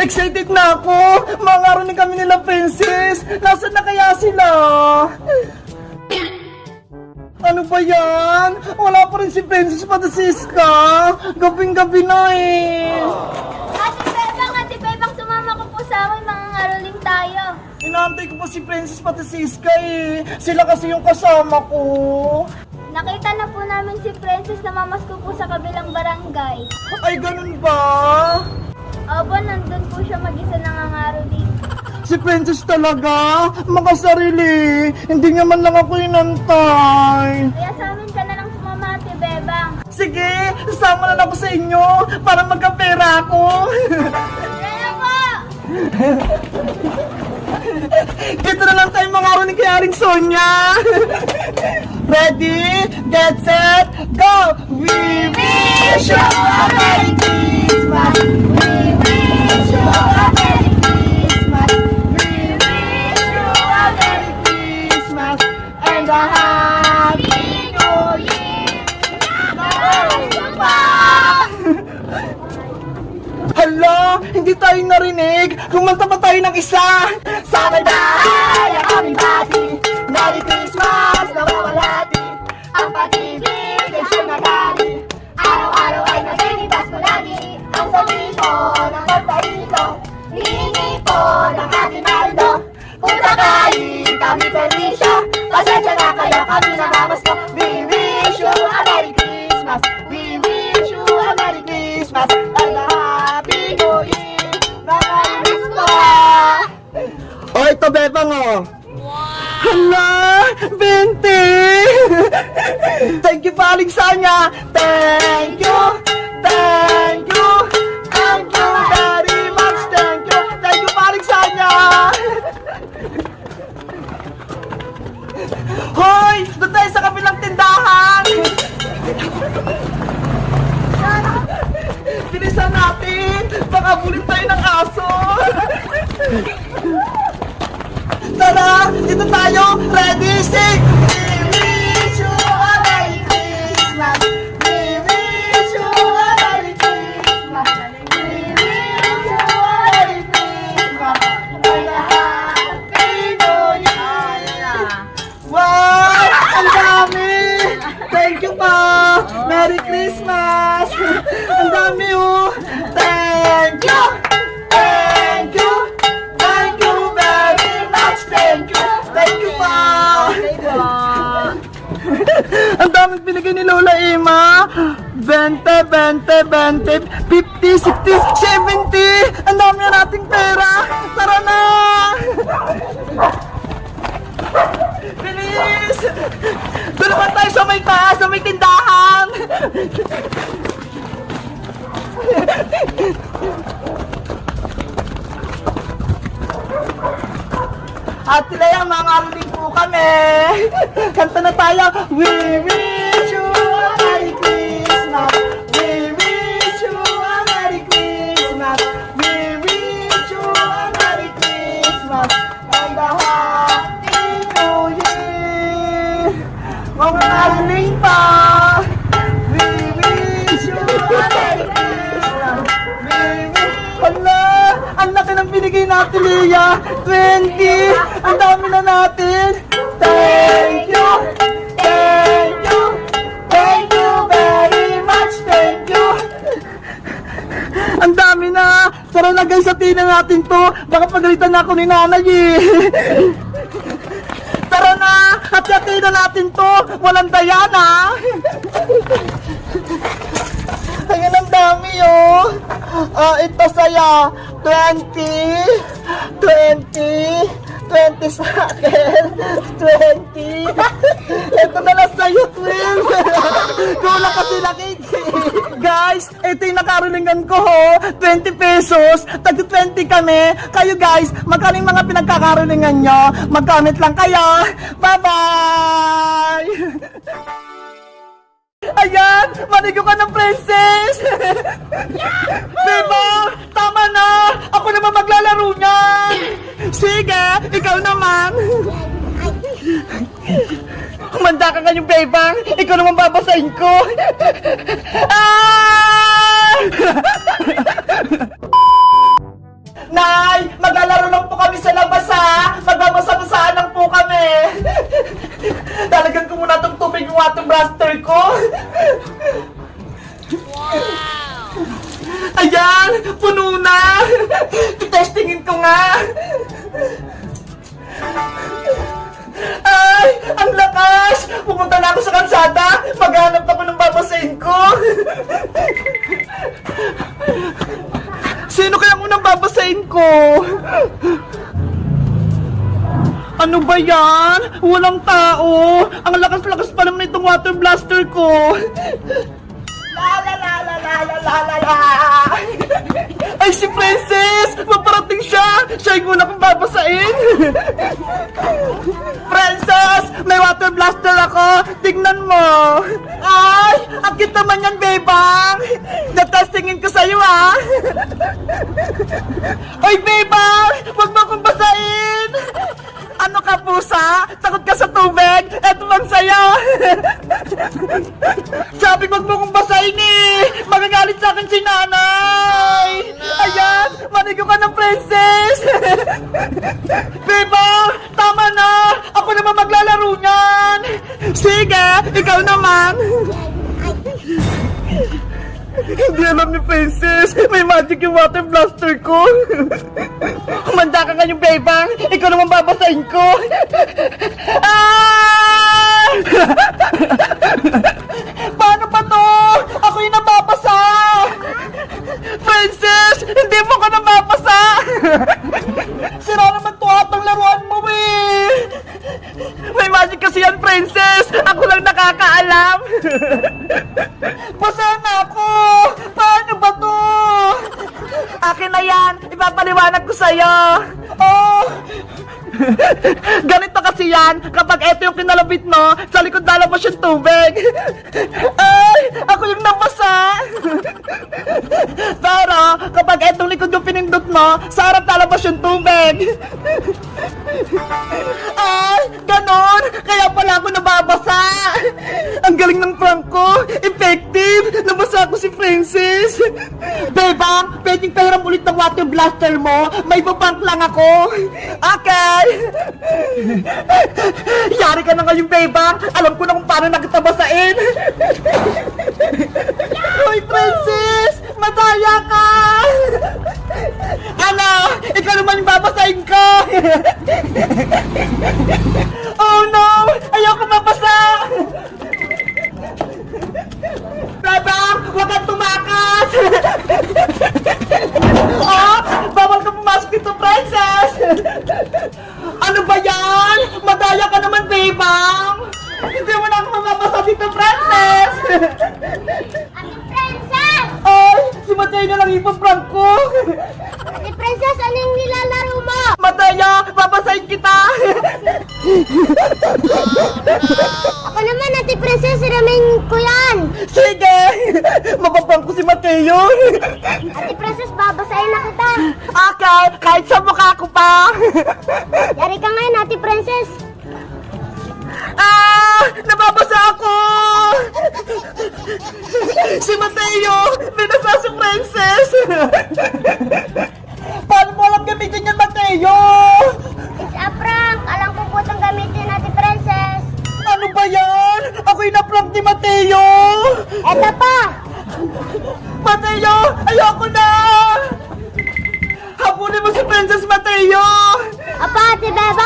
Excited na ako! Mangaraling kami nila, Princess! Nasaan na kaya sila? Ano ba yan? Wala pa rin si Princess pati si Iska. Gabing-gabi na eh. Ate Bebang, sumama ko po sa akin, mangangaroling tayo. Inaantay ko pa si Princess pati si Iska eh. Sila kasi yung kasama ko. Nakita na po namin si Princess na mamasko po sa kabilang barangay. Ay, ganun ba? Opo, nandun po siya mag-isa nangangaroling. Si Princess talaga? Makasarili. Hindi niya man lang ako inantay. Kaya sa amin ka na lang sumama, Ate Bebang. Sige, sama na lang ako sa inyo para magkapera ako. Kaya po! Dito na lang tayo mangaroling kay Aling Sonia. Ready, get set, go! We wish you a Merry Christmas. We wish you a Merry Christmas. We wish you a Merry Christmas and a Happy New Year. Hala, hindi tayo narinig. Kumanta pa tayo ng isa. Sa may bahay ang aming bati. Merry Christmas, nawawalati. Ang pag-ibig ay siyang nagali. Araw-araw ay nagigibas ko lagi. Ang sabi ko ng kanta ito, hihingi po ng ating maldo. Kung sakali kami perwisyo, pasensya na kayo kami namamasko. We wish you a Merry Christmas. We wish you a Merry Christmas and a Happy New Year. Maraming po! O, ito Bebang o. Hala! 20! Thank you pa, Aling Sonia! Thank you! Thank you! Thank you very much! Thank you! Thank you pa, Aling Sonia! Hoy! Doon tayo sa kabilang tindahan! Bilisan natin! Baka bulit tayo ng aso! Tara! Dito tayo! Ready, sing! We wish you a Merry Christmas! We wish you a Merry Christmas! We wish you a Merry Christmas! And a Happy New Year! Wow! Ang dami! Thank you pa! Merry Christmas! Ang dami oh! Thank you! Thank you! Thank you very much! Thank you! Thank you pa! Ang daming binigay ni Lola Ima! 20, 20, 20, 50, 60, 70! Ang dami na nating pera! Tara na! Bilis! Doon naman tayo sa may taas, sa may tindahan! At sila yung mga aluling po kami! Kanta na tayo! We wish you a Merry Christmas! We wish you a Merry Christmas! We wish you a Merry Christmas! And a Happy New Year! Mga aluling pa! We wish you a Merry Christmas! We wish... Hala! Ang laki ng binigay natin, Leah! 20! Ang dami na natin! Thank you! Thank you! Thank you very much! Thank you! Ang dami na! Tara na guys, satiin na natin to! Baka pagalitan na ako ni nanay eh! Tara na! At satiin na natin to! Walang dayana! Ayan ang dami oh! Ito saya 20 sa akin 20 ito na lang sa'yo 12 kulang kasi laki guys, ito yung nakarulingan ko ho 20 pesos tag 20 kami kayo guys, magkano yung mga pinagkakarulingan nyo mag-comment lang kayo bye bye. Ayan! Manigo ka ng princess! Diba? Tama na! Ako naman maglalaro niyan! Sige! Ikaw naman! Humanda ka ngayong bebang! Ikaw naman babasahin ko! Ah! yan? Puno na! Testingin ko nga! Ay! Ang lakas! Pumunta na ako sa kalsada! Maghanap ako ng babasahin ko! Sino kaya unang babasahin ko? Ano ba yan? Walang tao! Ang lakas-lakas pa naman itong water blaster ko! La la la la la la la la la! Ay, si Princess! Maparating siya! Siya yung una kong babasain! Princess! May water blaster ako! Tingnan mo! Ay! Ang cute naman yan, bebang! Natestingin ko sa'yo, ah! Ay, bebang! Huwag mo akong basain! Ano ka, pusa? Takot ka sa tubig? Eto bang sa'yo? Sabi wag mo kong basahin eh! Magagalit sa akin si nanay! Ayan! Manigo ka ng princess! Beba! Tama na! Ako naman maglalaro niyan! Sige! Ikaw naman! Hindi alam ni Princess! May magic yung water blaster ko! Kumanda ka ngayong bebang! Ikaw naman babasahin ko! Ah! Paano ba to? Ako yung nababasa! Princess! Hindi mo ka nababasa! Sira naman to atang laruan mo eh! May magic kasi yan, Princess! Ako lang nakakaalam! Basa na ako! Paano ba to? Akin na yan! Ipapaliwanag ko sa'yo! Oh! Ganito kasi yan, kapag eto yung kinalabit mo, sa likod lalabas yung tubig. Ay! Ako yung nabasa! Pero, kapag etong likod yung pinindot mo, sa harap lalabas yung tubig. Ay! Ganon! Kaya pala ako nababasa! Ang galing ng prank ko! Effective! Nabasa ako si Princess! Bebang, pwedeng pahiram ulit ng water blaster mo? May paprank lang ako! Okay! Yari ka na ngayong bebang! Alam ko na kung paano nakitabasain! Hoy, Princess! Madaya ka! Ano? Ikaw naman yung babasahin ko! Oh no! Ayoko mabasa! Bebang! Huwag kang tumakas! Ops! Bawal ka pumasok dito, Princess! Ano ba yan? Madaya ka naman, bebang! Hindi mo na ako mababasa dito, Princess! Ate Princess! Ay! Si Matay na lang ipaprank ko! Ate Princess, ano yung nilalaro mo? Mataya! Babasahin kita! Ako naman, Ate Princess, ramen ko yan! Sige! Mapaprank ko si Mateo! Ate Princess, babasahin na kita! Okay! Kahit sa mukha ko pa! Yari ka ngayon, Ate Princess! Ah! Nababasa ako! Si Mateo! Binasa si Princess! Paano mo alam gamitin yan, Mateo? It's a prank! Alam ko po itong gamitin, Ate Princess! Ano ba yan? Ako yung na-prank ni Mateo! Eto pa! Mateo! Ayoko na! Habulin mo si Princess Mateo! Apa, Ate Beba!